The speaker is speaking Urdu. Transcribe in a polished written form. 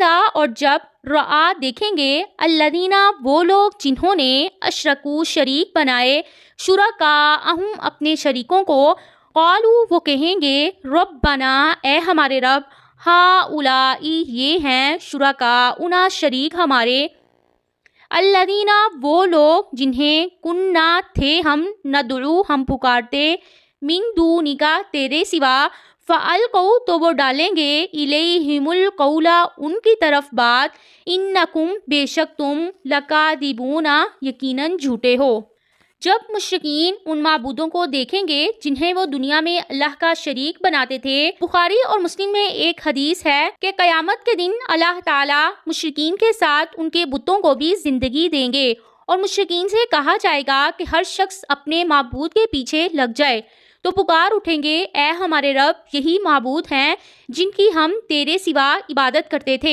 وَإِذَا اور جب رَآ دیکھیں گے الَّذِينَ وہ لوگ جنہوں نے اشرکوا شریک بنائے شرکاءہم اپنے شریکوں کو قالوا وہ کہیں گے ربنا اے ہمارے رب ہؤلاء یہ ہیں شرکاؤنا شریک ہمارے الذین وہ لوگ جنہیں کننا تھے ہم ندعو ہم پکارتے من دونک تیرے سوا فَأَلْقَوْا تو وہ ڈالیں گے الیہم القول ان کی طرف بات انکم بے شک تم لکاذبون یقیناً جھوٹے ہو۔ جب مشرکین ان معبودوں کو دیکھیں گے جنہیں وہ دنیا میں اللہ کا شریک بناتے تھے، بخاری اور مسلم میں ایک حدیث ہے کہ قیامت کے دن اللہ تعالیٰ مشرکین کے ساتھ ان کے بتوں کو بھی زندگی دیں گے اور مشرکین سے کہا جائے گا کہ ہر شخص اپنے معبود کے پیچھے لگ جائے، تو پکار اٹھیں گے اے ہمارے رب یہی معبود ہیں جن کی ہم تیرے سوا عبادت کرتے تھے۔